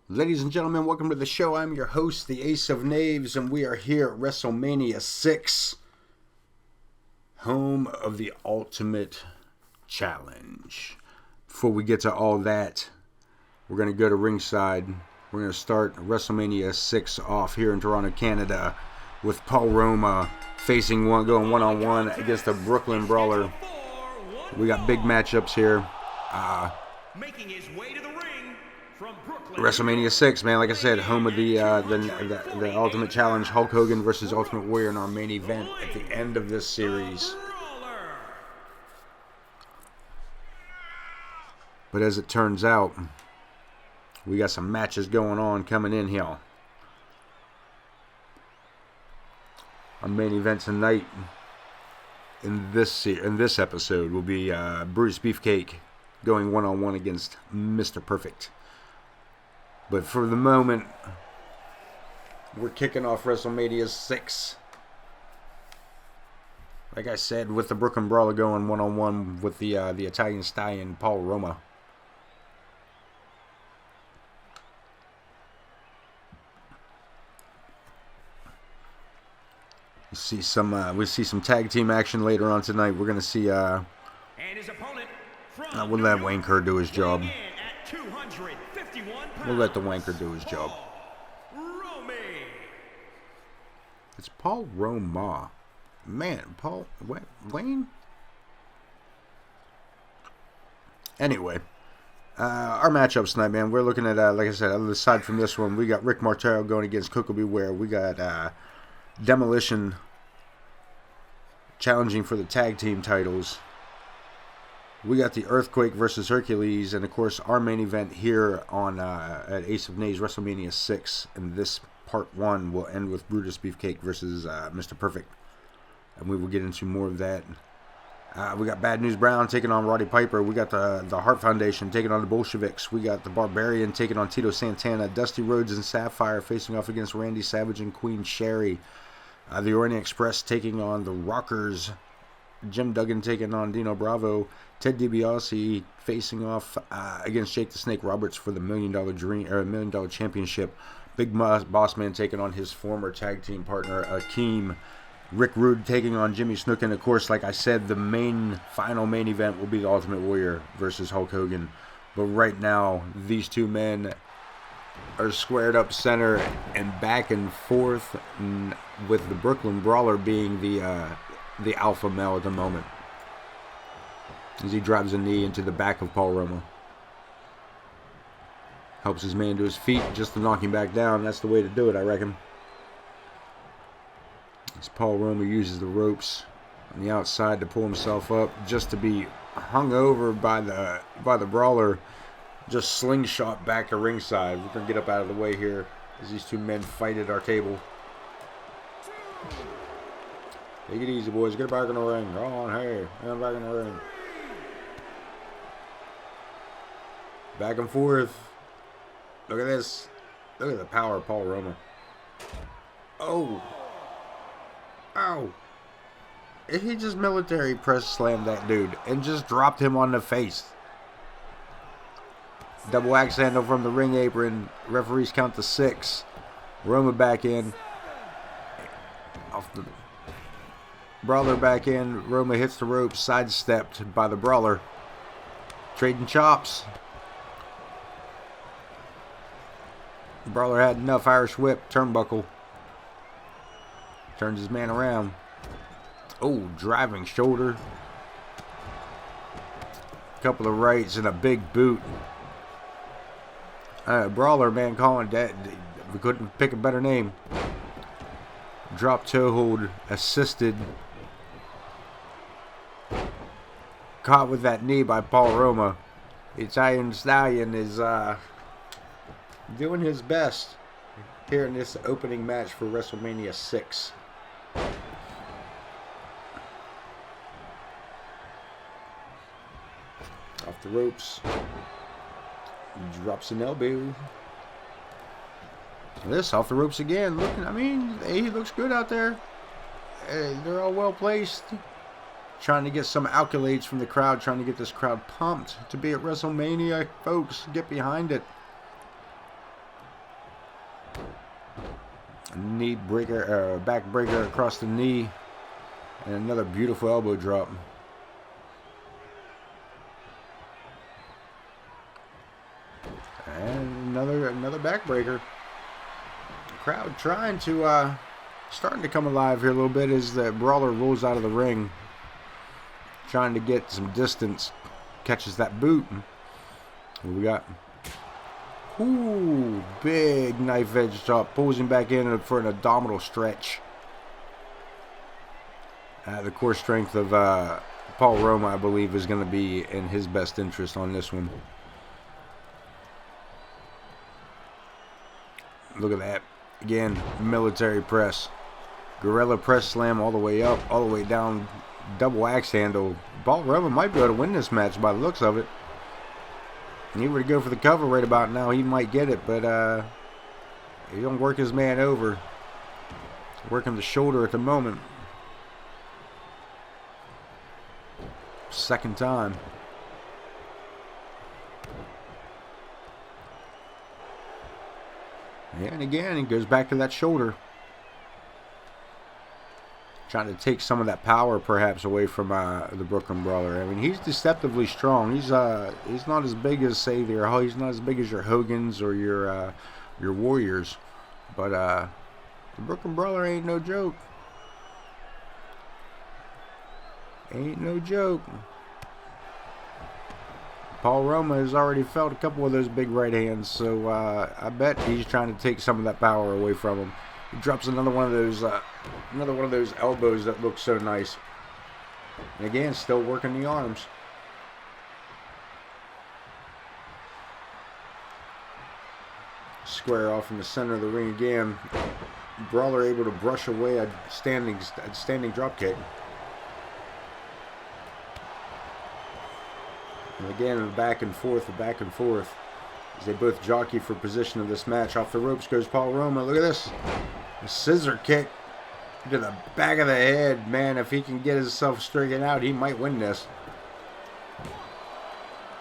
Ladies and gentlemen, welcome to the show. I'm your host, the Ace of Knaves, and we are here at WrestleMania 6, home of the Ultimate Challenge. Before we get to all that, we're going to go to ringside. We're going to start WrestleMania 6 off here in Toronto, Canada, with Paul Roma going one-on-one against the Brooklyn Brawler. We got big matchups here. Making his way to the ring from Brooklyn, WrestleMania 6, man, like I said, home of the Ultimate Challenge, Hulk Hogan versus Ultimate Warrior in our main event at the end of this series. Brawler. But as it turns out, we got some matches going on coming in here. Our main event tonight in this episode will be Brutus Beefcake going one-on-one against Mr. Perfect. But for the moment, we're kicking off WrestleMania 6. Like I said, with the Brooklyn Brawler going one-on-one with the Italian Stallion, Paul Roma. We see some tag team action later on tonight. We're gonna see And his opponent from we'll let Wanker do his job. weighing in at 251 pounds, We'll let the Wanker do his job. Roma. It's Paul Roma. Man, Paul Wayne? Anyway, our matchups tonight, man. We're looking at, like I said, aside from this one, we got Rick Martel going against Koko Ware. We got Demolition challenging for the tag team titles. We got the Earthquake versus Hercules, and of course our main event here on at Ace of Knaves WrestleMania 6. And this part 1 will end with Brutus Beefcake versus Mr. Perfect, and we will get into more of that. We got Bad News Brown taking on Roddy Piper. We got the Hart Foundation taking on the Bolsheviks. We got the Barbarian taking on Tito Santana. Dusty Rhodes and Sapphire facing off against Randy Savage and Queen Sherry. The Orient Express taking on the Rockers. Jim Duggan taking on Dino Bravo. Ted DiBiase facing off against Jake the Snake Roberts for the $1 Million Championship. Big Boss Man taking on his former tag team partner Akeem. Rick Rude taking on Jimmy Snuka. And of course, like I said, the final main event will be the Ultimate Warrior versus Hulk Hogan. But right now, these two men are squared up center and back and forth, with the Brooklyn Brawler being the alpha male at the moment, as he drives a knee into the back of Paul Roma. Helps his man to his feet just to knock him back down. That's the way to do it, I reckon. As Paul Roma uses the ropes on the outside to pull himself up, just to be hung over by the Brawler, just slingshot back to ringside. We're going to get up out of the way here as these two men fight at our table. Take it easy, boys. Get back in the ring. Go on, hey. Get back in the ring. Back and forth. Look at this. Look at the power of Paul Roma. Oh. Ow. He just military press slammed that dude and just dropped him on the face. Double axe handle from the ring apron. Referees count to 6. Roma back in. Off the Brawler back in. Roma hits the ropes, sidestepped by the Brawler. Trading chops. Brawler had enough. Irish whip, turnbuckle. Turns his man around. Oh, driving shoulder. Couple of rights and a big boot. Brawler, man, calling that. We couldn't pick a better name. Drop toe hold, assisted. Caught with that knee by Paul Roma. The Italian Stallion is doing his best here in this opening match for WrestleMania 6. Off the ropes. Drops an elbow. This off the ropes again. Looking, I mean, he looks good out there. They're all well placed. Trying to get some accolades from the crowd. Trying to get this crowd pumped to be at WrestleMania. Folks, get behind it. Knee breaker, back breaker across the knee. And another beautiful elbow drop. And another backbreaker. Crowd trying to starting to come alive here a little bit as the Brawler rolls out of the ring, trying to get some distance. Catches that boot. What we got? Ooh, big knife edge chop. Pulls him back in for an abdominal stretch. The core strength of Paul Roma, I believe, is going to be in his best interest on this one. Look at that. Again, military press. Gorilla press slam all the way up, all the way down. Double axe handle. Paul Roma might be able to win this match by the looks of it. And he were to go for the cover right about now, he might get it, but he don't work his man over. Working the shoulder at the moment. Second time. Yeah, and again, he goes back to that shoulder. Trying to take some of that power, perhaps, away from the Brooklyn Brawler. I mean, he's deceptively strong. He's not as big as, say, he's not as big as your Hogans or your Warriors, but the Brooklyn Brawler ain't no joke. Ain't no joke. Paul Roma has already felt a couple of those big right hands, so I bet he's trying to take some of that power away from him. He drops another one of those elbows that looks so nice. And again, still working the arms. Square off in the center of the ring again. Brawler able to brush away a standing drop kick. And again, back and forth. As they both jockey for position of this match. Off the ropes goes Paul Roma. Look at this. A scissor kick to the back of the head. Man, if he can get himself straightened out, he might win this.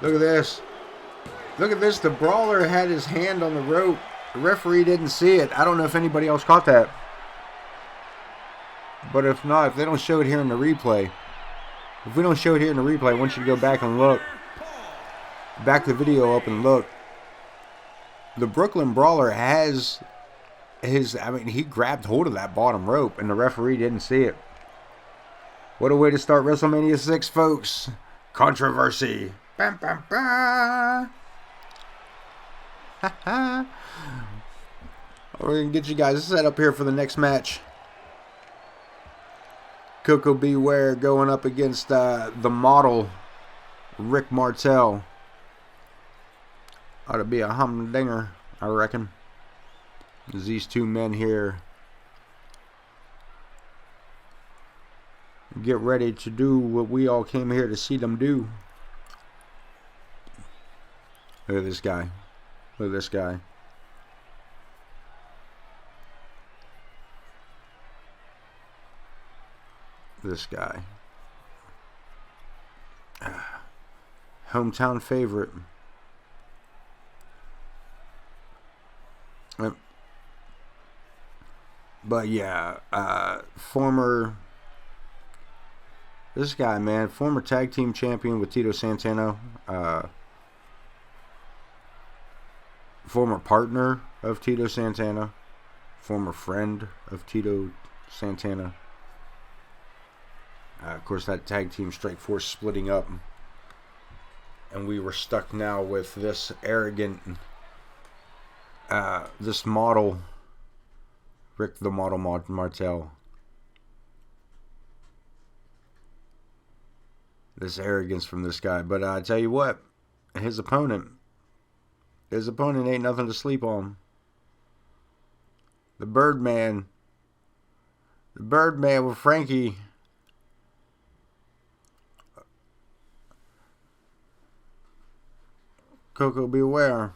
Look at this. Look at this. The Brawler had his hand on the rope. The referee didn't see it. I don't know if anybody else caught that. But if not, if they don't show it here in the replay. If we don't show it here in the replay, I want you to go back and look. Back the video up and look. The Brooklyn Brawler has he grabbed hold of that bottom rope and the referee didn't see it. What a way to start WrestleMania 6, folks. Controversy. Bam, bam, bam. We're going to get you guys set up here for the next match. Koko Ware going up against the model, Rick Martel. Ought to be a humdinger, I reckon. As these two men here get ready to do what we all came here to see them do. Look at this guy. Look at this guy. This guy. Hometown favorite. But yeah, this guy, man, former tag team champion with Tito Santana, former partner of Tito Santana, former friend of Tito Santana. Of course, that tag team Strike Force splitting up, and we were stuck now with this arrogant, this model, Rick the Model Martel. This arrogance from this guy. But I tell you what, his opponent ain't nothing to sleep on. The Birdman with Frankie. Koko Ware.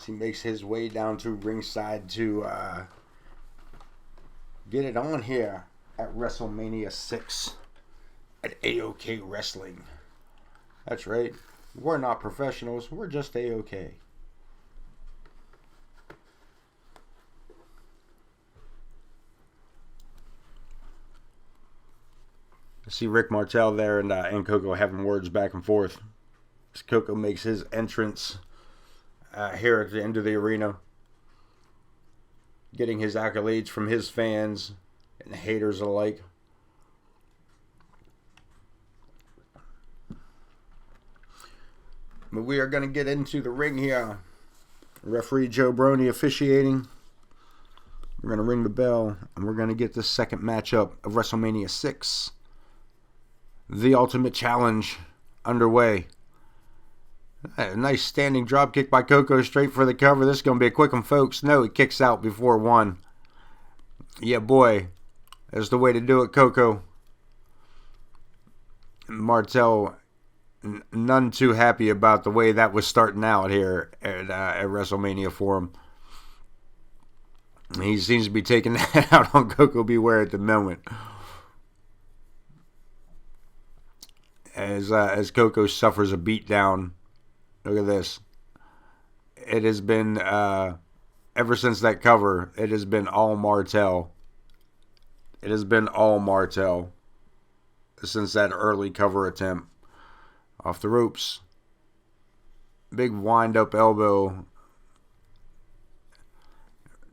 He makes his way down to ringside to get it on here at WrestleMania 6 at AOK Wrestling. That's right. We're not professionals. We're just A-okay. I see Rick Martel there and Koko having words back and forth. As Koko makes his entrance here at the end of the arena, getting his accolades from his fans and haters alike. But we are going to get into the ring here. Referee Joe Brony officiating. We're going to ring the bell, and we're going to get the second matchup of WrestleMania 6. The Ultimate Challenge underway. A nice standing drop kick by Koko straight for the cover. This is going to be a quick one, folks. No, he kicks out before one. Yeah, boy. That's the way to do it, Koko. Martel, none too happy about the way that was starting out here at WrestleMania for him. He seems to be taking that out on Koko Beware at the moment. As Koko suffers a beatdown. Look at this. It has been, ever since that cover, it has been all Martel. It has been all Martel since that early cover attempt. Off the ropes. Big wind-up elbow.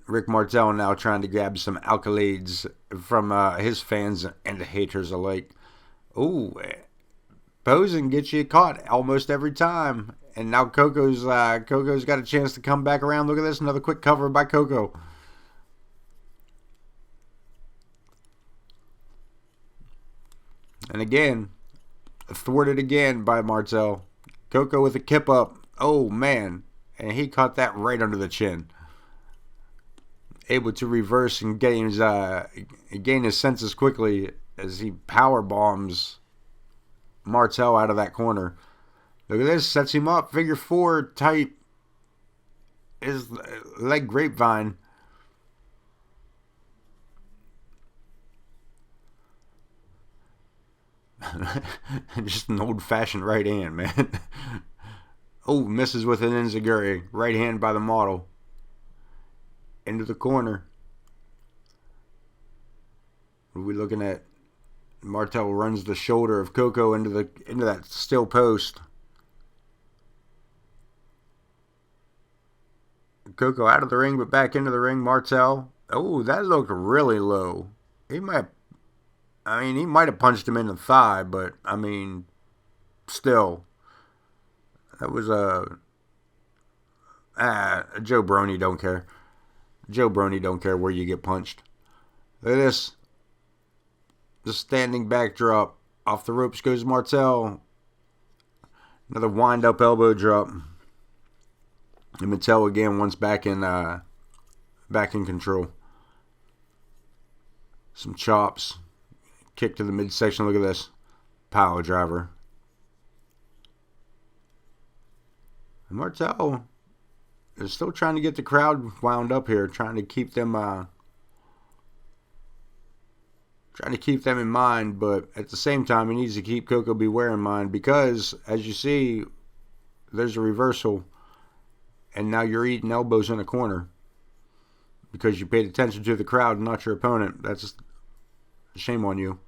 Rick Martel now trying to grab some accolades from his fans and the haters alike. Ooh, posing gets you caught almost every time. And now Koko's got a chance to come back around. Look at this, another quick cover by Koko. And again, thwarted again by Martel. Koko with a kip up. Oh, man. And he caught that right under the chin. Able to reverse and gain his senses quickly as he power bombs Martel out of that corner. Look at this. Sets him up. Figure 4 type. His leg grapevine. Just an old-fashioned right hand, man. Oh, misses with an enziguri. Right hand by the model. Into the corner. What are we looking at? Martel runs the shoulder of Koko into that steel post. Koko out of the ring, but back into the ring. Martel. Oh, that looked really low. He might have punched him in the thigh, but still, that was Joe Brony don't care. Joe Brony don't care where you get punched. Look at this. The standing backdrop. Off the ropes goes Martel. Another wind-up elbow drop. And Martel again once back in control. Some chops. Kick to the midsection. Look at this. Power driver. And Martel is still trying to get the crowd wound up here. Trying to keep them in mind. But at the same time, he needs to keep Koko Beware in mind. Because, as you see, there's a reversal. And now you're eating elbows in a corner. Because you paid attention to the crowd and not your opponent. That's shame on you.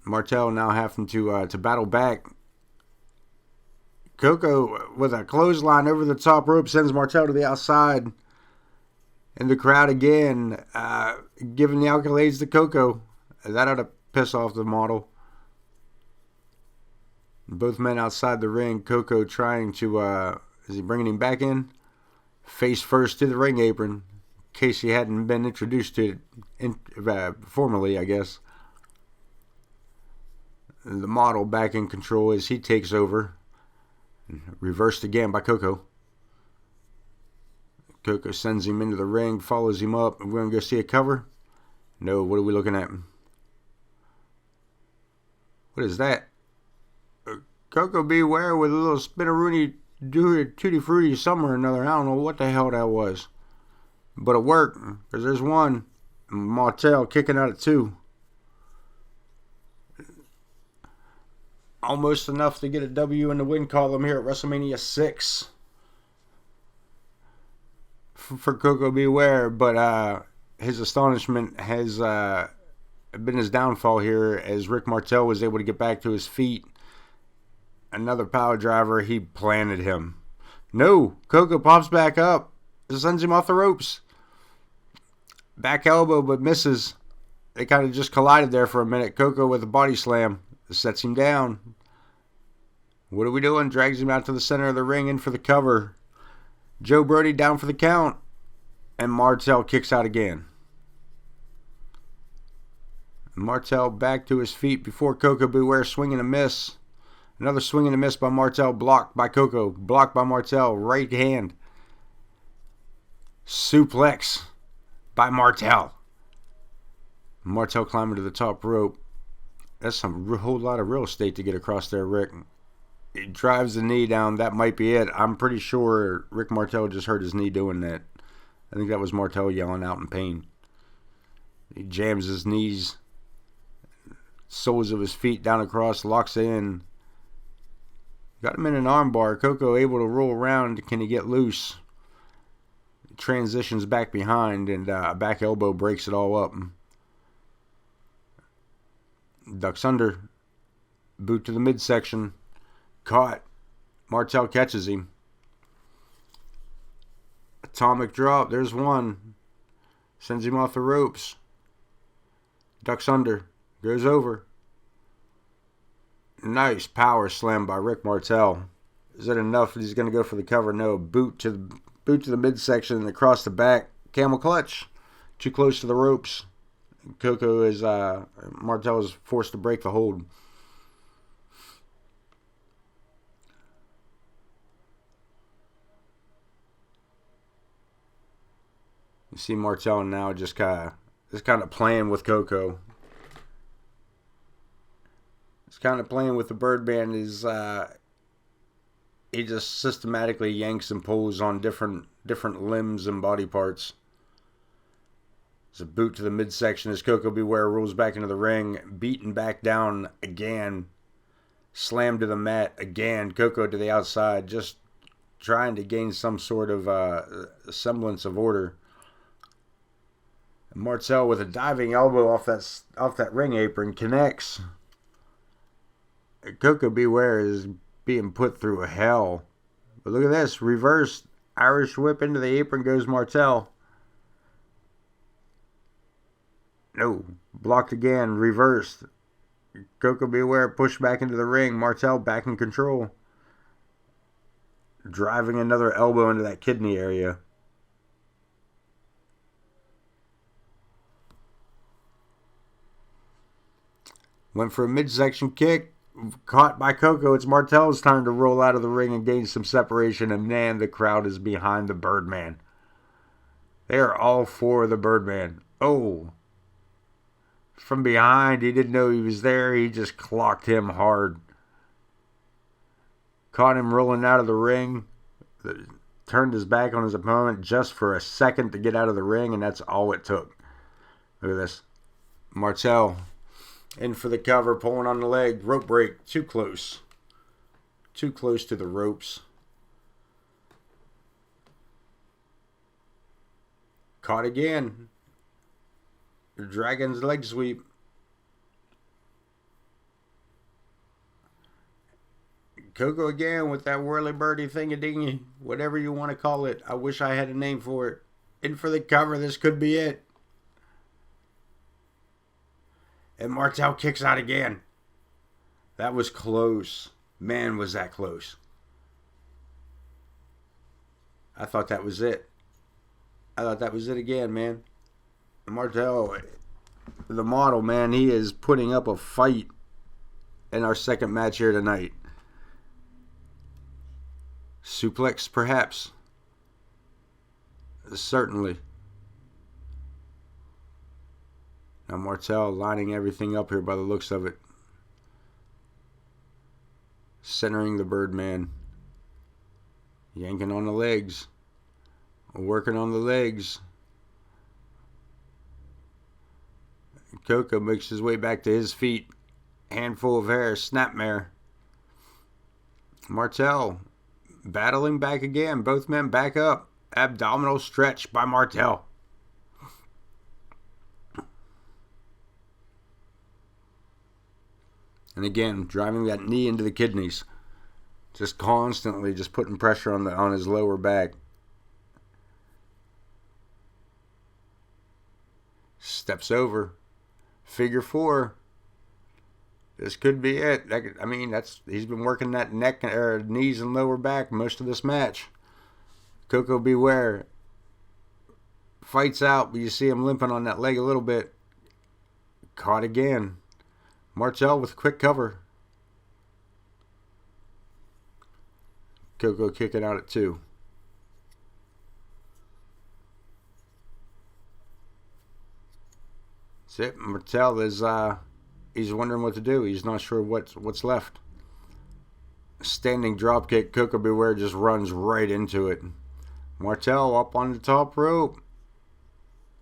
Martel now having to battle back. Koko with a clothesline over the top rope sends Martel to the outside. And the crowd again giving the accolades to Koko. That ought to piss off the model. Both men outside the ring. Koko trying to... is he bringing him back in? Face first to the ring apron. In case he hadn't been introduced to it formally, I guess. The model back in control as he takes over. Reversed again by Koko. Koko sends him into the ring, follows him up. We're going to go see a cover? No, what are we looking at? What is that? Koko Beware with a little spinneroonie tutti frutti somewhere or another. I don't know what the hell that was. But it worked, because there's one. Martel kicking out at 2. Almost enough to get a W in the win column here at WrestleMania 6 for Koko B. Ware, but his astonishment has been his downfall here as Rick Martel was able to get back to his feet. Another power driver, he planted him. No, Koko pops back up, sends him off the ropes. Back elbow, but misses. They kind of just collided there for a minute. Koko with a body slam sets him down. What are we doing? Drags him out to the center of the ring, in for the cover. Joe Brody down for the count. And Martel kicks out again. Martel back to his feet before Koko B. Ware swinging a miss. Another swing and a miss by Martel, blocked by Koko. Blocked by Martel, right hand. Suplex by Martel. Martel climbing to the top rope. That's a whole lot of real estate to get across there, Rick. He drives the knee down. That might be it. I'm pretty sure Rick Martel just hurt his knee doing that. I think that was Martel yelling out in pain. He jams his knees, soles of his feet down across, locks in. Got him in an armbar. Koko able to roll around. Can he get loose? Transitions back behind, and a back elbow breaks it all up. Ducks under. Boot to the midsection. Caught. Martel catches him. Atomic drop. There's one. Sends him off the ropes. Ducks under. Goes over. Nice power slam by Rick Martel. Is that enough? He's going to go for the cover. No. Boot to the midsection and across the back. Camel clutch. Too close to the ropes. Koko is Martel is forced to break the hold. You see Martel now just kind of playing with Koko. He's kind of playing with the Birdman. He just systematically yanks and pulls on different limbs and body parts. It's a boot to the midsection as Koko B. Ware rolls back into the ring, beaten back down again, slammed to the mat again. Koko to the outside, just trying to gain some sort of semblance of order. Martel with a diving elbow off that ring apron connects. Koko B. Ware is being put through hell. But look at this. Reversed Irish whip into the apron goes Martel. No. Blocked again. Reversed. Koko B. Ware pushed back into the ring. Martel back in control. Driving another elbow into that kidney area. Went for a midsection kick. Caught by Koko. It's Martel's time to roll out of the ring and gain some separation. And man, the crowd is behind the Birdman. They are all for the Birdman. Oh. From behind, he didn't know he was there. He just clocked him hard. Caught him rolling out of the ring. Turned his back on his opponent just for a second to get out of the ring. And that's all it took. Look at this. Martel in for the cover, pulling on the leg. Rope break. Too close. Too close to the ropes. Caught again. Dragon's leg sweep. Koko again with that whirly birdie thingy-dingy. Whatever you want to call it. I wish I had a name for it. In for the cover. This could be it. And Martel kicks out again. That was close. Man, was that close. I thought that was it. I thought that was it again, man. Martel, the model, man, he is putting up a fight in our second match here tonight. Suplex, perhaps. Certainly. Now Martel lining everything up here by the looks of it. Centering the Birdman. Yanking on the legs. Working on the legs. Koko makes his way back to his feet. Handful of hair. Snapmare. Martel battling back again. Both men back up. Abdominal stretch by Martel. And again, driving that knee into the kidneys. Just constantly just putting pressure on his lower back. Steps over. Figure 4. This could be it. He's been working that neck or knees and lower back most of this match. Koko B. Ware fights out, but you see him limping on that leg a little bit. Caught again. Martel with quick cover. Koko kicking out at 2. That's it. Martel is he's wondering what to do. He's not sure what's left. Standing dropkick. Koko B. Ware just runs right into it. Martel up on the top rope.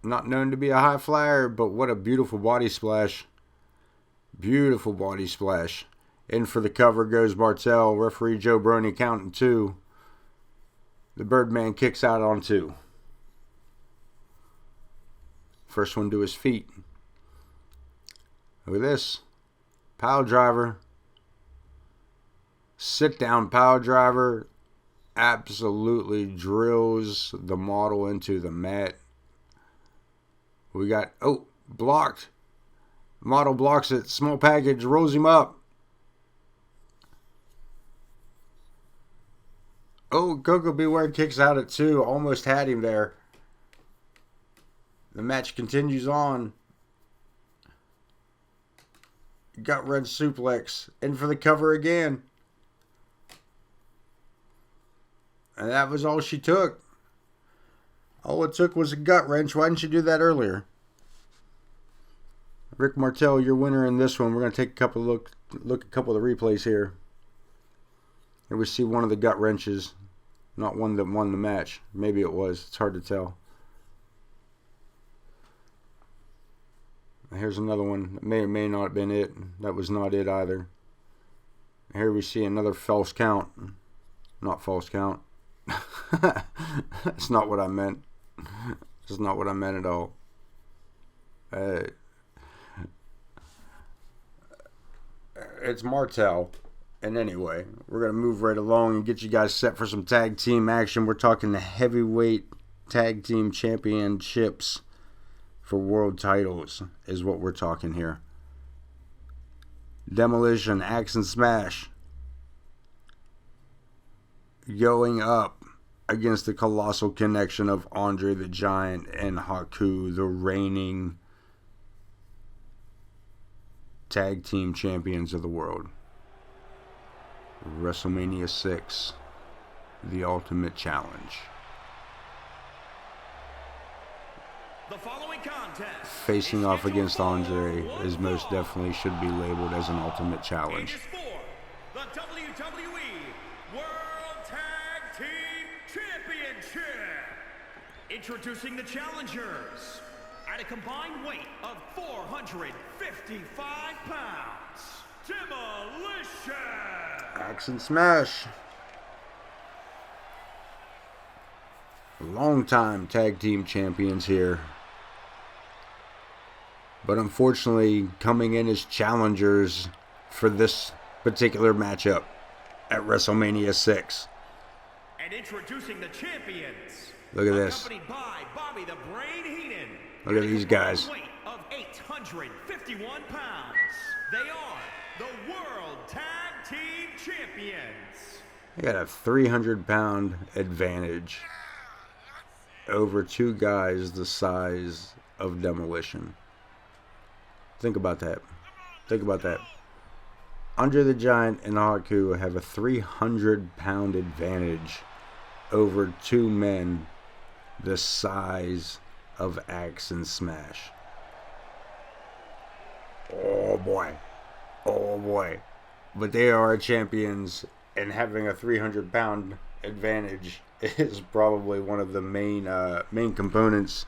Not known to be a high flyer, but what a beautiful body splash. Beautiful body splash. In for the cover goes Martel. Referee Joe Brony counting 2. The Birdman kicks out on 2. First one to his feet. Look at this. Pile driver. Sit down pile driver. Absolutely drills the model into the mat. We got, blocked. Model blocks it. Small package rolls him up. Koko B. Ware kicks out at 2. Almost had him there. The match continues on. Gut wrench suplex. In for the cover again. And that was all she took. All it took was a gut wrench. Why didn't you do that earlier? Rick Martel, your winner in this one. We're going to take a couple look at a couple of the replays here. Here we see one of the gut wrenches. Not one that won the match. Maybe it was. It's hard to tell. Here's another one. That may or may not have been it. That was not it either. Here we see another false count. Not false count. That's not what I meant. That's not what I meant at all. It's Martel. And anyway, we're going to move right along and get you guys set for some tag team action. We're talking the heavyweight tag team championships for world titles is what we're talking here. Demolition, Axe and Smash going up against the Colossal connection of Andre the Giant and Haku, the reigning tag team champions of the world. WrestleMania 6, the Ultimate Challenge. The following contest facing off against Andre is most definitely should be labeled as an Ultimate Challenge. It is for the WWE World Tag Team Championship. Introducing the challengers at a combined weight of 455 pounds. Demolition. Axe and Smash. Long-time tag team champions here. But unfortunately, coming in as challengers for this particular matchup at WrestleMania 6. And introducing the champions. Look at this. Accompanied by Bobby the Brain Heenan. Look at these guys. Weight of 851 pounds. They are the World Tag Team Champions. They got a 300-pound advantage over two guys the size of Demolition. Think about that. Think about that. Andre the Giant and Haku have a 300-pound advantage over two men the size of Axe and Smash. Oh boy. Oh boy. But they are champions, and having a 300-pound advantage is probably one of the main components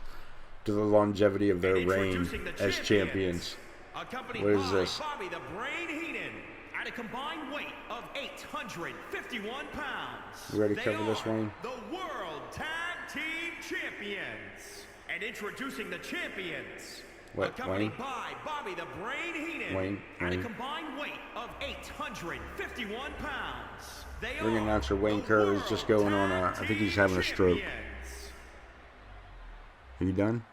to the longevity of their reign as champions. What is this? Bobby the Brain Heenan, at a combined weight of 851 pounds. You ready to cover this, Wayne? The World Tag Team Champions. And introducing the champions. What, accompanied Wayne? by Bobby the Brain Heenan. Wayne. At a combined weight of 851 pounds. They Ring announcer Wayne Curt is just going on, I think he's having a stroke. Are you done?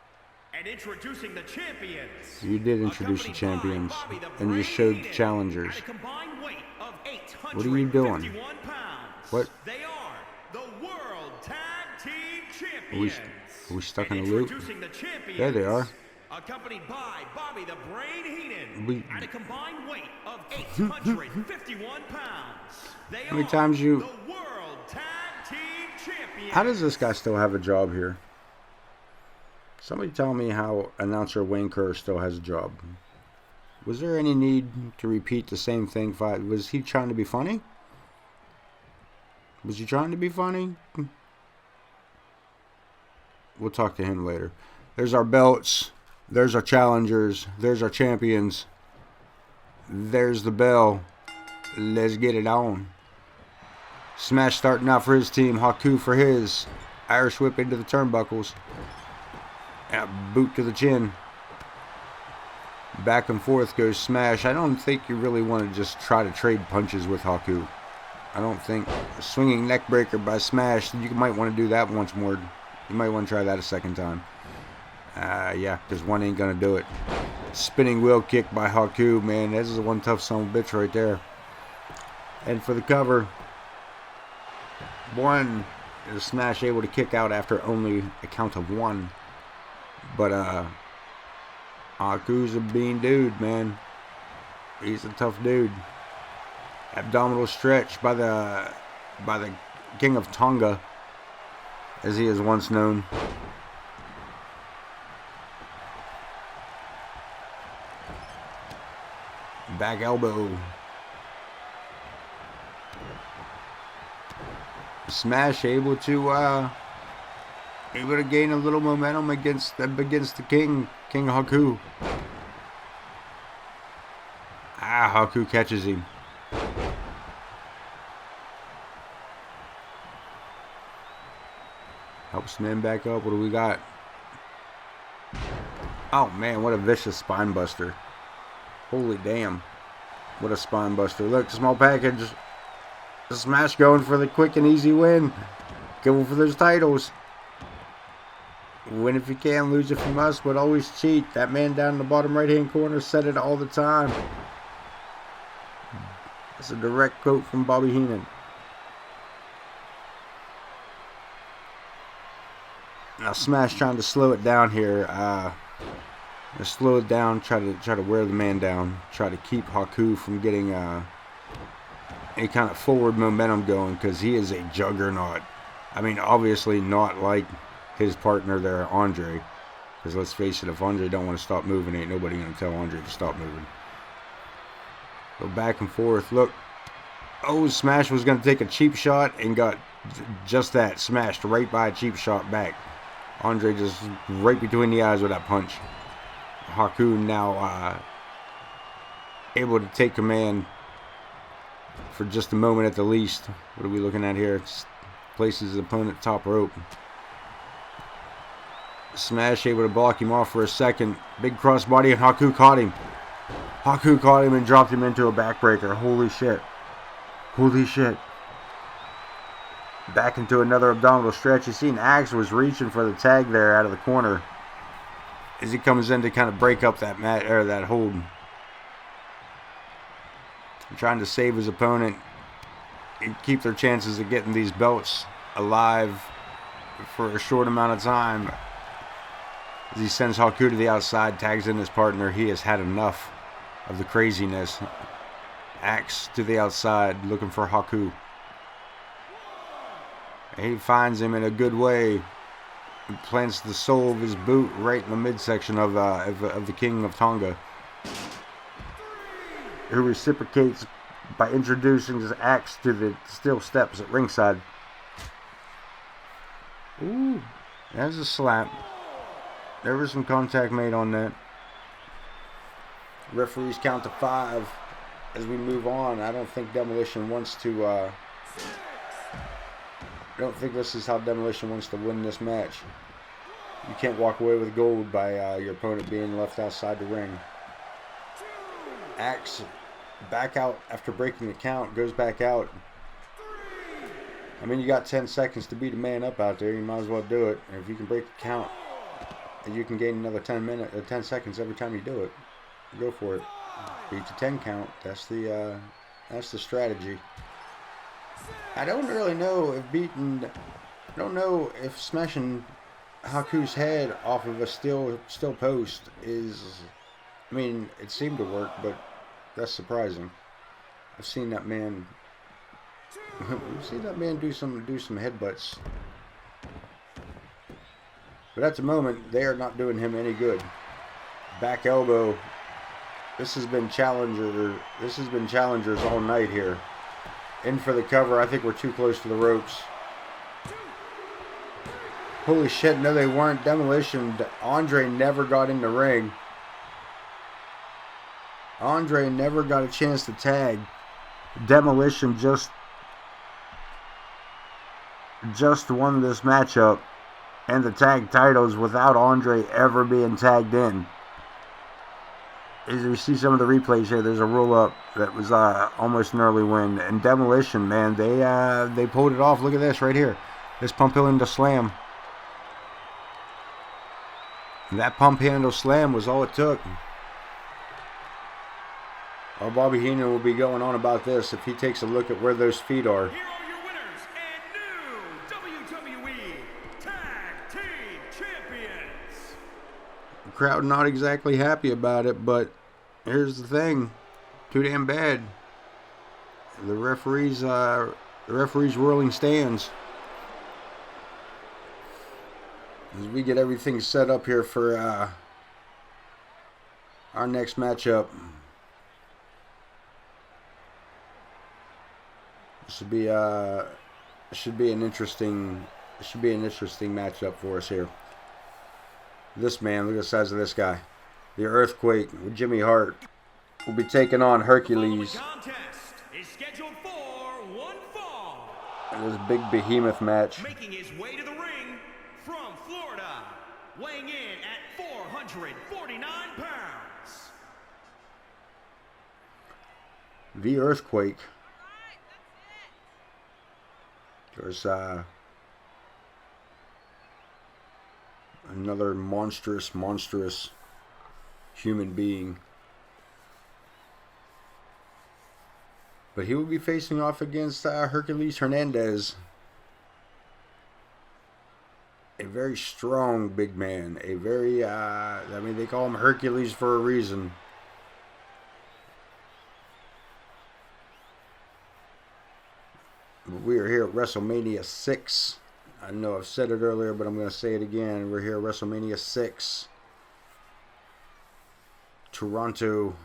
And introducing the champions. You did introduce the champions, and you showed the challengers. What are you doing? What? They are the World Tag Team Champions. Are we stuck in a loop? There they are. Accompanied by Bobby the Brain Heenan at a combined weight of 851 pounds. How many times you... The World Tag Team Champions. How does this guy still have a job here? Somebody tell me how announcer Wayne Curt still has a job. Was there any need to repeat the same thing? Was he trying to be funny? Was he trying to be funny? We'll talk to him later. There's our belts. There's our challengers. There's our champions. There's the bell. Let's get it on. Smash starting out for his team. Haku for his. Irish whip into the turnbuckles. A boot to the chin. Back and forth goes Smash. I don't think you really want to just try to trade punches with Haku. I don't think. A swinging neck breaker by Smash. You might want to do that once more. You might want to try that a second time. Yeah, because one ain't going to do it. Spinning wheel kick by Haku. Man, this is one tough son of a bitch right there. And for the cover. One. Is Smash able to kick out after only a count of one. But, Haku's a mean dude, man. He's a tough dude. Abdominal stretch by the King of Tonga, as he is once known. Back elbow. Smash able to gain a little momentum against the King Haku. Haku catches him. Helps man back up. What do we got? Oh man, what a vicious spine buster. Holy damn. What a spine buster. Look, small package. Smash going for the quick and easy win. Going for those titles. Win if you can, lose if you must, but always cheat. That man down in the bottom right hand corner said it all the time. That's a direct quote from Bobby Heenan. Now Smash trying to slow it down here. Slow it down, try to wear the man down, try to keep Haku from getting any kind of forward momentum going, because he is a juggernaut. I mean, obviously not like his partner there, Andre. Because let's face it, if Andre don't want to stop moving, ain't nobody going to tell Andre to stop moving. Go back and forth. Look. Oh, Smash was going to take a cheap shot and got just that. Smashed right by a cheap shot back. Andre just right between the eyes with that punch. Haku now able to take command for just a moment at the least. What are we looking at here? Places his opponent top rope. Smash able to block him off for a second. Big crossbody, and Haku caught him. Haku caught him and dropped him into a backbreaker. Holy shit. Holy shit. Back into another abdominal stretch. You seen Axe was reaching for the tag there out of the corner as he comes in to kind of break up that mat or that hold. Trying to save his opponent and keep their chances of getting these belts alive for a short amount of time. As he sends Haku to the outside, tags in his partner. He has had enough of the craziness. Axe to the outside, looking for Haku. He finds him in a good way. And plants the sole of his boot right in the midsection of the King of Tonga, who reciprocates by introducing his axe to the steel steps at ringside. Ooh, there's a slap. There was some contact made on that. Referees count to 5. as we move on, I don't think Demolition wants to, I don't think this is how Demolition wants to win this match. You can't walk away with gold by your opponent being left outside the ring. Axe back out after breaking the count, goes back out. I mean, you got 10 seconds to beat a man up out there. You might as well do it. And if you can break the count, you can gain another 10 seconds every time you do it. Go for it. Beat the 10 count. That's the strategy. I don't really know if I don't know if smashing Haku's head off of a steel post is. I mean, it seemed to work, but that's surprising. I've seen that man. We've seen that man do some headbutts, but at the moment they are not doing him any good. Back elbow. This has been challengers all night here. In for the cover. I think we're too close to the ropes. Holy shit! No, they weren't. Demolition. Andre never got in the ring. Andre never got a chance to tag. Demolition just won this matchup and the tag titles without Andre ever being tagged in. As you see some of the replays here, there's a roll up that was almost an early win. And Demolition, man, they pulled it off. Look at this right here. This pump handle slam. That pump handle slam was all it took. Our Bobby Heenan will be going on about this if he takes a look at where those feet are. Here are your winners and new WWE Tag Team Champions. The crowd not exactly happy about it, but here's the thing. Too damn bad. The referee's whirling stands. As we get everything set up here for our next matchup. Should be an interesting matchup for us here. This man, look at the size of this guy. The Earthquake with Jimmy Hart will be taking on Hercules. The contest is scheduled for one fall. It was a big behemoth match. Making his way to the ring from Florida, weighing in at 449 pounds. The Earthquake. There's another monstrous human being. But he will be facing off against Hercules Hernandez. A very strong big man. A very, I mean, they call him Hercules for a reason. We are here at WrestleMania 6. I know I've said it earlier, but I'm going to say it again. We're here at WrestleMania 6. Toronto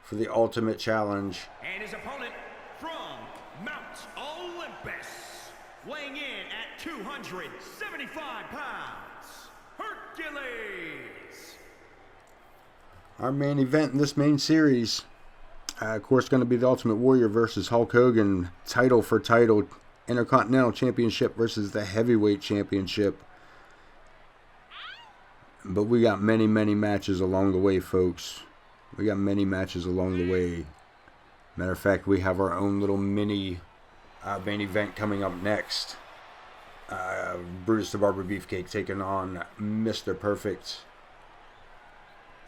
for the Ultimate Challenge. And his opponent from Mount Olympus, weighing in at 275 pounds, Hercules. Our main event in this main series. Of course, going to be the Ultimate Warrior versus Hulk Hogan, title for title, Intercontinental Championship versus the Heavyweight Championship. But we got many matches along the way, folks. We got many matches along the way. Matter of fact, we have our own little mini main event coming up next. Brutus the Barber Beefcake taking on Mr. Perfect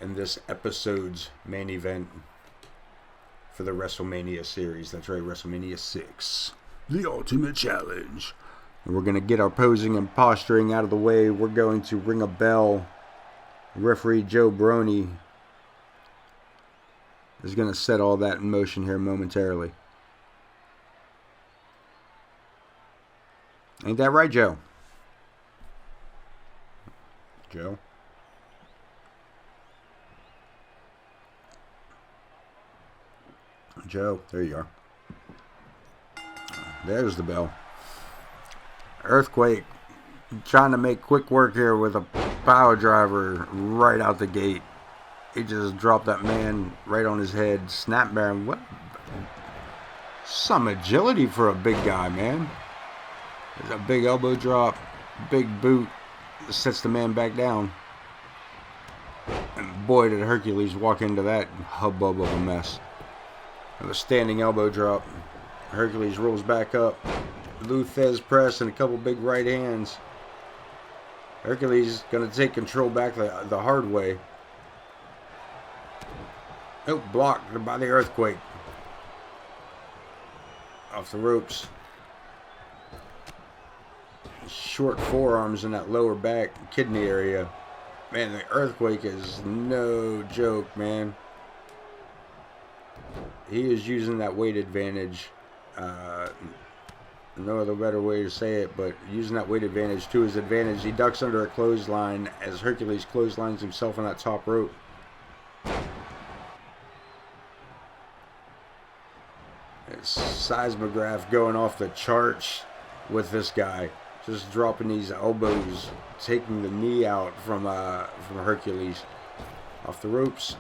in this episode's main event for the WrestleMania series. That's right, WrestleMania 6. The Ultimate Challenge. And we're going to get our posing and posturing out of the way. We're going to ring a bell. Referee Joe Brony is going to set all that in motion here momentarily. Ain't that right, Joe? Joe? Joe, there you are. There's the bell. Earthquake trying to make quick work here with a power driver right out the gate. He just dropped that man right on his head. Snap Baron. What? Some agility for a big guy, man. There's a big elbow drop. Big boot. Sets the man back down. And boy, did Hercules walk into that hubbub of a mess. A standing elbow drop. Hercules rolls back up. Luthez press and a couple big right hands. Hercules going to take control back the hard way. Oh, blocked by the earthquake. Off the ropes. Short forearms in that lower back kidney area. Man, the earthquake is no joke, man. He is using that weight advantage. No other better way to say it, but using that weight advantage to his advantage. He ducks under a clothesline as Hercules clotheslines himself on that top rope. Seismograph going off the charts with this guy. Just dropping these elbows, taking the knee out from Hercules. Off the ropes.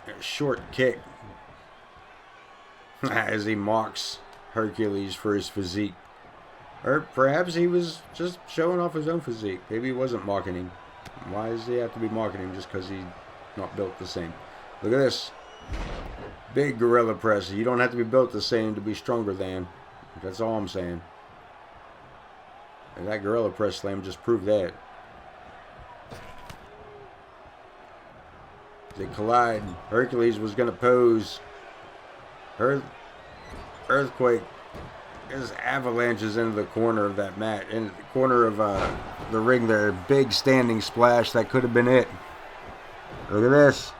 A short kick. As he mocks Hercules for his physique. Or perhaps he was just showing off his own physique. Maybe he wasn't mocking him. Why does he have to be mocking him just because he's not built the same? Look at this. Big gorilla press. You don't have to be built the same to be stronger than. That's all I'm saying. And that gorilla press slam just proved that. They collide. Hercules was going to pose. Earthquake just avalanches into the corner of that mat. In the corner of the ring there. Big standing splash. That could have been it. Look at this.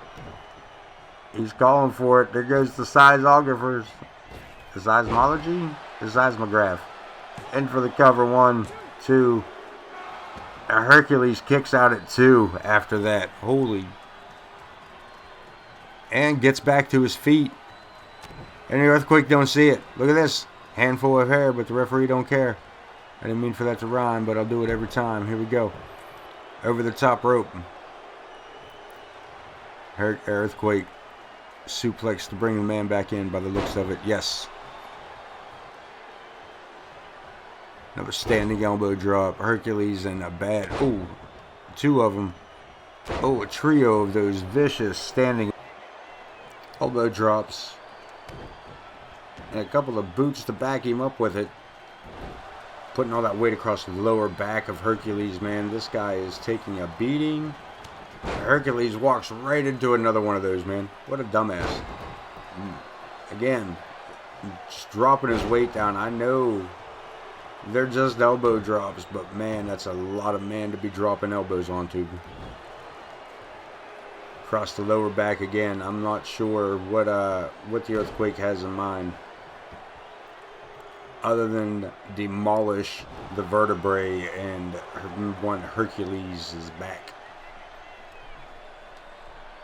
He's calling for it. There goes the seismographers. The seismology? The seismograph. In for the cover. 1, 2. Hercules kicks out at 2 after that. Holy. And gets back to his feet. And the earthquake don't see it. Look at this. Handful of hair, but the referee don't care. I didn't mean for that to rhyme, but I'll do it every time. Here we go. Over the top rope. Earthquake. Suplex to bring the man back in by the looks of it. Yes. Another standing elbow drop. Hercules and a bad... Ooh. 2 of them. Oh, a trio of those vicious standing elbow drops. And a couple of boots to back him up with it. Putting all that weight across the lower back of Hercules, man. This guy is taking a beating. Hercules walks right into another one of those, man. What a dumbass. Again, just dropping his weight down. I know they're just elbow drops, but man, that's a lot of man to be dropping elbows onto. Across the lower back again. I'm not sure what the earthquake has in mind. Other than demolish the vertebrae and one Hercules' back.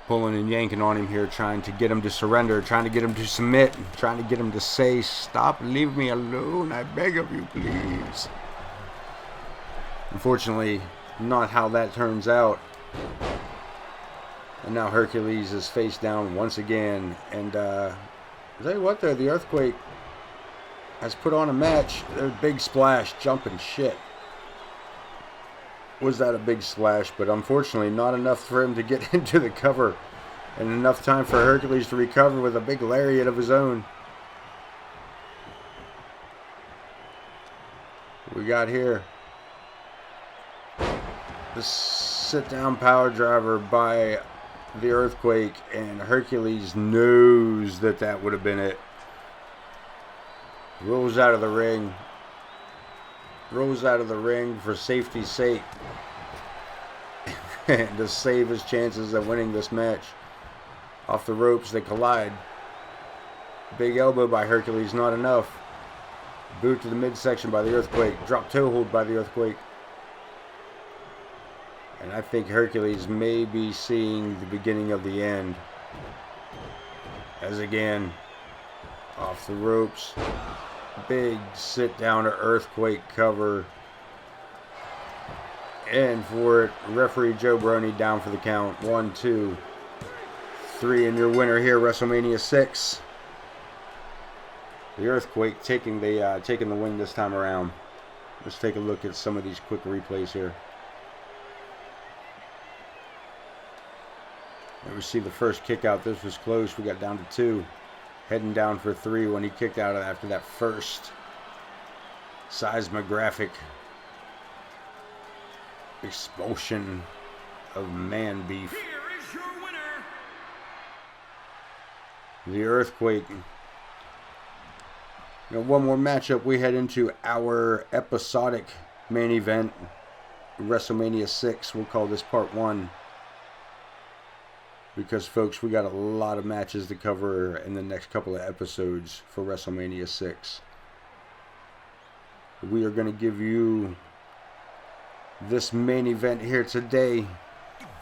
Pulling and yanking on him here, trying to get him to surrender, trying to get him to submit, trying to get him to say, "Stop, leave me alone, I beg of you, please." Unfortunately, not how that turns out. And now Hercules is face down once again. And I'll tell you what though, the earthquake has put on a match. A big splash, jumping shit. Was that a big splash? But unfortunately not enough for him to get into the cover. And enough time for Hercules to recover with a big lariat of his own. We got here the sit-down power driver by the earthquake. And Hercules knows that would have been it. Rolls out of the ring. Rolls out of the ring for safety's sake. And to save his chances of winning this match. Off the ropes, they collide. Big elbow by Hercules, not enough. Boot to the midsection by the earthquake. Drop toe hold by the earthquake. And I think Hercules may be seeing the beginning of the end. As again, off the ropes. Big sit down to earthquake cover. And for it, referee Joe Brony down for the count. 1, 2. 3 and your winner here, WrestleMania 6. The Earthquake taking the win this time around. Let's take a look at some of these quick replays here. And we see the first kick out. This was close. We got down to 2. Heading down for 3 when he kicked out after that first seismographic expulsion of man beef. Here is your winner, The Earthquake. Now, one more matchup. We head into our episodic main event, WrestleMania 6. We'll call this part 1. Because, folks, we got a lot of matches to cover in the next couple of episodes for WrestleMania 6. We are going to give you this main event here today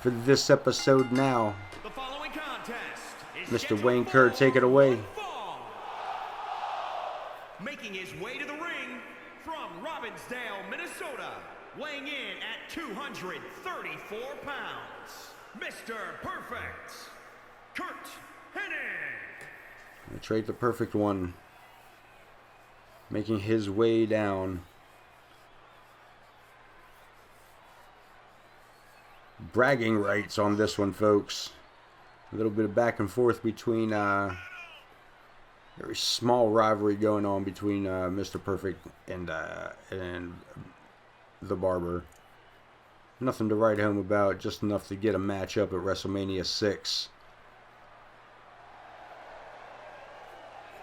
for this episode now. the following contest is Mr. Wayne Curt, take it away. Making his way to the ring from Robbinsdale, Minnesota, weighing in at 234 pounds, Mr. Perfect, Curt Henning. Trade the perfect one. Making his way down. Bragging rights on this one, folks. A little bit of back and forth between very small rivalry going on between Mr. Perfect and the Barber. Nothing to write home about, just enough to get a match up at WrestleMania 6.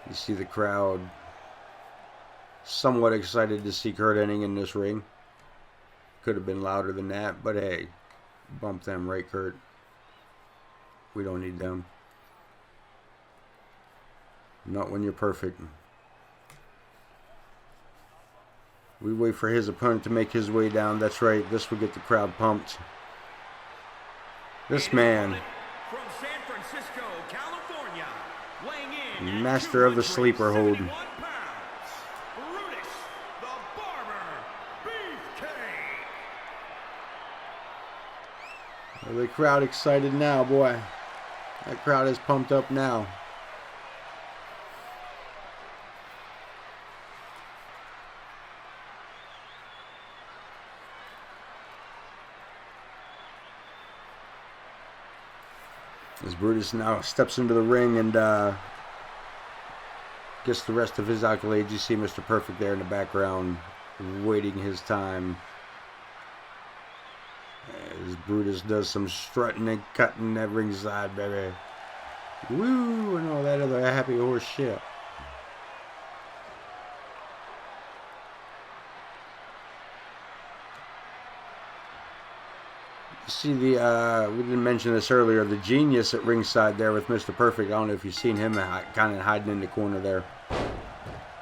You see the crowd somewhat excited to see Curt Henning in this ring. Could have been louder than that, but hey, bump them, right, Curt? We don't need them. Not when you're perfect. We wait for his opponent to make his way down. That's right. This will get the crowd pumped. This man, From San Francisco, California, weighing in master of the sleeper hold. 271 pounds, Brutus, the Barber, Beefcake. The crowd excited now, boy. That crowd is pumped up now. As Brutus now steps into the ring and gets the rest of his accolades. You see Mr. Perfect there in the background, waiting his time. As Brutus does some strutting and cutting at ringside, baby. Woo! And all that other happy horse shit. You see the, we didn't mention this earlier, the genius at ringside there with Mr. Perfect. I don't know if you've seen him kind of hiding in the corner there.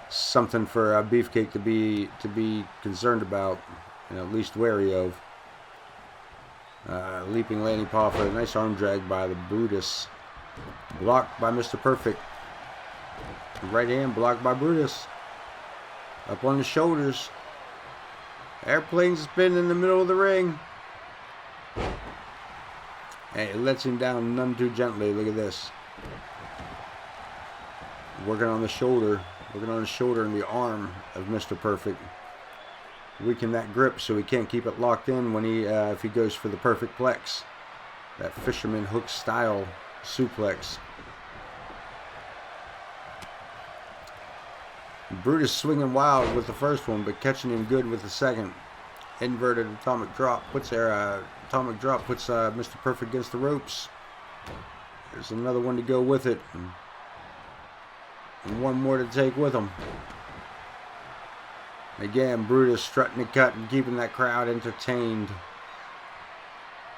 Something for Beefcake to be concerned about, and at least wary of. Leaping landing paw for a nice arm drag by the Brutus. Blocked by Mr. Perfect. Right hand blocked by Brutus. Up on the shoulders. Airplane spin in the middle of the ring. And it lets him down none too gently. Look at this. Working on the shoulder. Working on the shoulder and the arm of Mr. Perfect. Weaken that grip so he can't keep it locked in when if he goes for the perfect plex. That fisherman hook style suplex. Brutus swinging wild with the first one, but catching him good with the second. Inverted atomic drop puts Mr. Perfect against the ropes. There's another one to go with it, and one more to take with him. Again, Brutus strutting the cut and keeping that crowd entertained,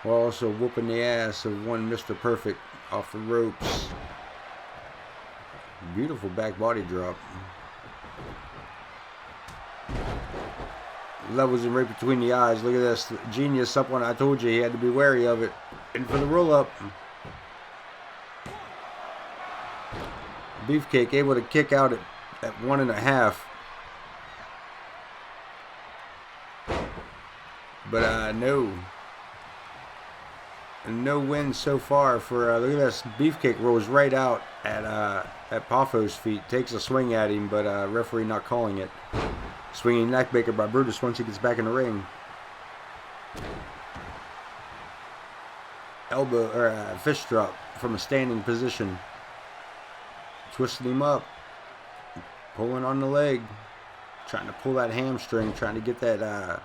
while also whooping the ass of one Mr. Perfect off the ropes. Beautiful back body drop. Levels him right between the eyes. Look at this. Genius up one. I told you he had to be wary of it. In for the roll up. Beefcake able to kick out at 1.5. But no. no wins so far for, look at this, Beefcake rolls right out at Paffo's feet, takes a swing at him, but referee not calling it. Swinging neckbreaker by Brutus once he gets back in the ring. Elbow, or fish drop from a standing position. Twisting him up. Pulling on the leg. Trying to pull that hamstring, trying to get that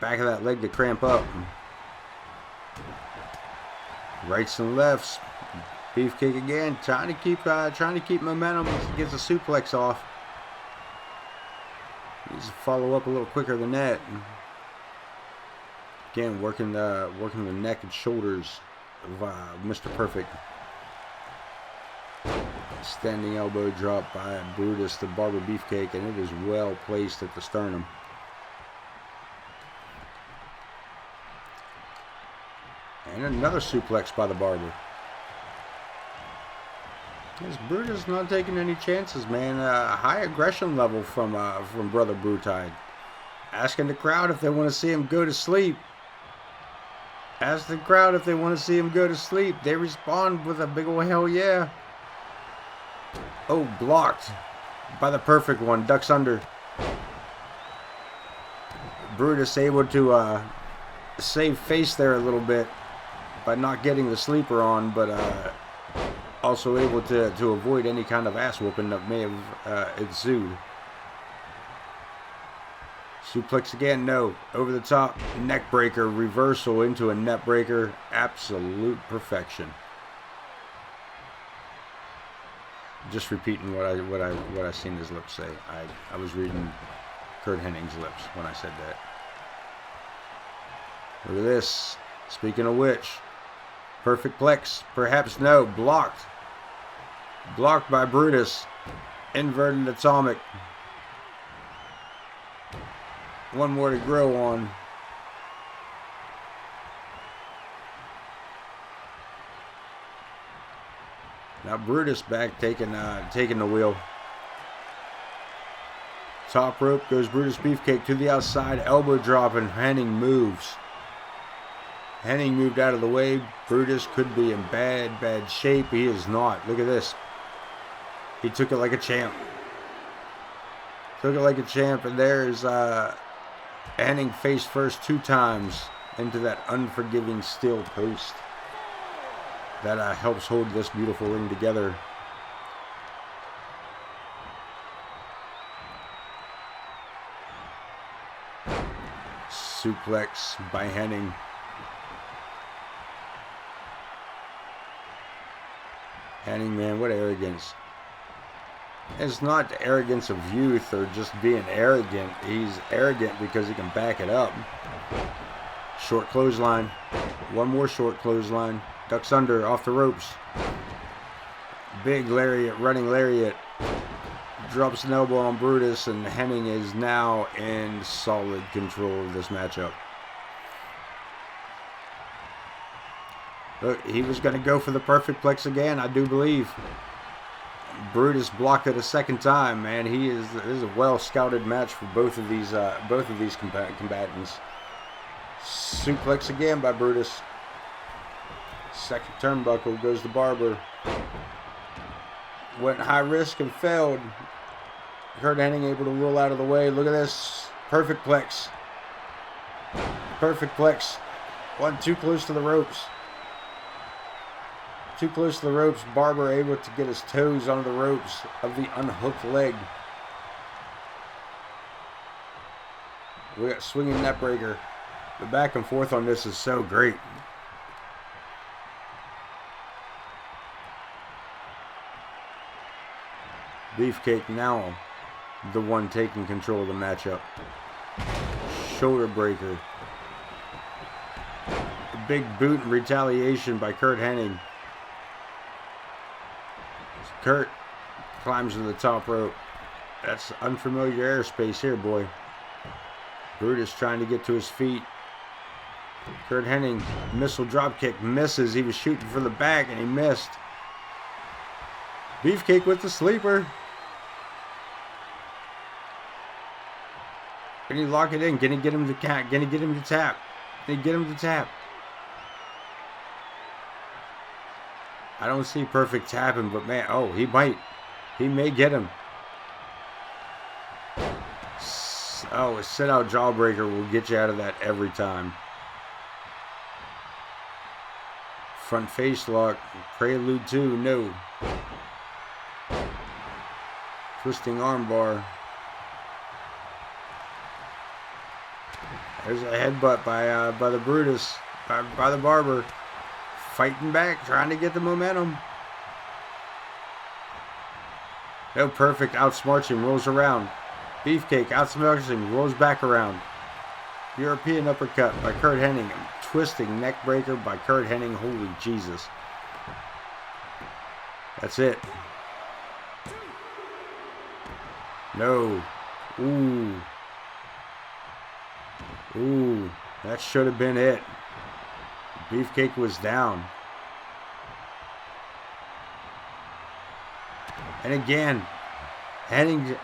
back of that leg to cramp up. Rights and lefts. Beefcake again, trying to keep momentum. Gets a suplex off. Needs to follow up a little quicker than that. Again, working the neck and shoulders of Mr. Perfect. Standing elbow drop by Brutus, the Barber Beefcake, and it is well placed at the sternum. And another suplex by the Barber. This Brutus not taking any chances, man. High aggression level from Brother Brutide. Asking the crowd if they want to see him go to sleep. Ask the crowd if they want to see him go to sleep. They respond with a big ol' hell yeah. Oh, blocked by the Perfect One. Ducks under. Brutus able to save face there a little bit by not getting the sleeper on, but also able to avoid any kind of ass whooping that may have ensued. Suplex again, no. Over the top, neck breaker, reversal into a net breaker. Absolute perfection. Just repeating what I seen his lips say. I was reading Curt Henning's lips when I said that. Look at this. Speaking of which, perfect plex, perhaps no, blocked. Blocked by Brutus. Inverted atomic. One more to grow on. Now Brutus back taking the wheel. Top rope goes Brutus Beefcake to the outside. Elbow drop and Henning moves. Henning moved out of the way. Brutus could be in bad shape. He is not. Look at this. He took it like a champ. Took it like a champ, and there's Henning face first 2 times into that unforgiving steel post that helps hold this beautiful ring together. Suplex by Henning. Henning, man, what arrogance. It's not the arrogance of youth or just being arrogant. He's arrogant because he can back it up. Short clothesline. One more short clothesline. Ducks under, off the ropes. Big lariat, running lariat. Drops an elbow on Brutus, and Henning is now in solid control of this matchup. Look, he was going to go for the perfect plex again, I do believe. Brutus blocked it a second time, man. This is a well-scouted match for both of these combatants. Suplex again by Brutus. Second turnbuckle goes to Barber. Went high risk and failed. Curt Henning able to roll out of the way. Look at this. Perfect plex. Perfect plex. One too close to the ropes. Too close to the ropes. Barber able to get his toes onto the ropes of the unhooked leg. We got swinging net breaker. The back and forth on this is so great. Beefcake now the one taking control of the matchup. Shoulder breaker. A big boot in retaliation by Curt Henning. Curt climbs to the top rope. That's unfamiliar airspace here, boy. Brutus trying to get to his feet. Curt Henning, missile dropkick, misses. He was shooting for the back and he missed. Beefcake with the sleeper. Can he lock it in? Can he get him to tap? Can he get him to tap? Can he get him to tap? I don't see Perfect tapping, but man, oh, he might. He may get him. Oh, a sit-out jawbreaker will get you out of that every time. Front face lock. Prelude 2, no. Twisting armbar. There's a headbutt by the Brutus, by the Barber. Fighting back, trying to get the momentum. No, Perfect outsmarts him, rolls around. Beefcake outsmarts him, rolls back around. European uppercut by Curt Henning. Twisting neck breaker by Curt Henning. Holy Jesus. That's it. No. Ooh. Ooh. That should have been it. Beefcake was down. And again, Henning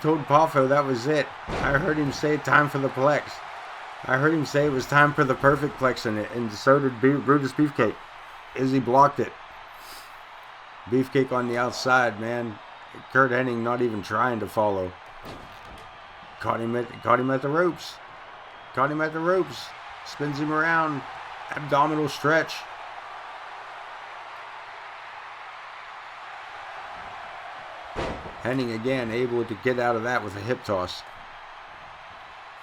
told Poffo that was it. I heard him say time for the plex. I heard him say it was time for the perfect plex in it, and so did Brutus Beefcake. Izzy blocked it. Beefcake on the outside, man. Curt Henning not even trying to follow. Caught him at the ropes. Caught him at the ropes. Spins him around. Abdominal stretch. Henning again able to get out of that with a hip toss.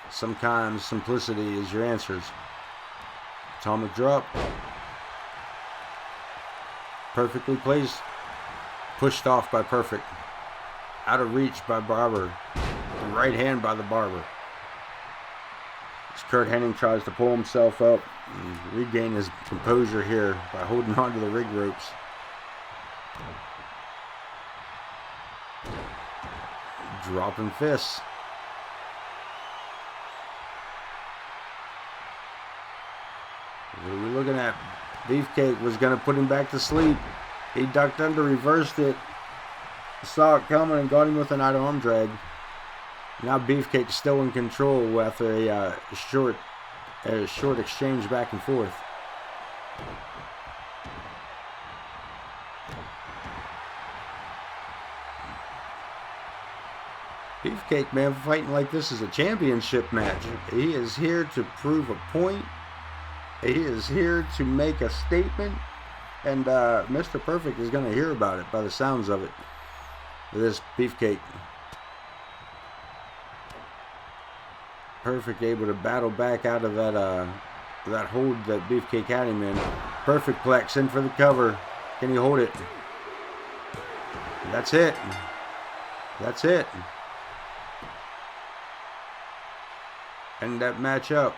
Sometimes simplicity is your answers. Atomic drop. Perfectly placed. Pushed off by Perfect. Out of reach by Barber. Right hand by the Barber. As Curt Henning tries to pull himself up and regain his composure here by holding on to the rig ropes. Dropping fists. What are we looking at? Beefcake was going to put him back to sleep. He ducked under, reversed it. Saw it coming and got him with an out arm drag. Now Beefcake's still in control after a short exchange back and forth. Beefcake, man, fighting like this is a championship match. He is here to prove a point. He is here to make a statement. And Mr. Perfect is going to hear about it by the sounds of it. This Beefcake. Perfect able to battle back out of that hold that Beefcake had him in. Perfect plex in for the cover. Can he hold it? That's it. That's it. And that match up.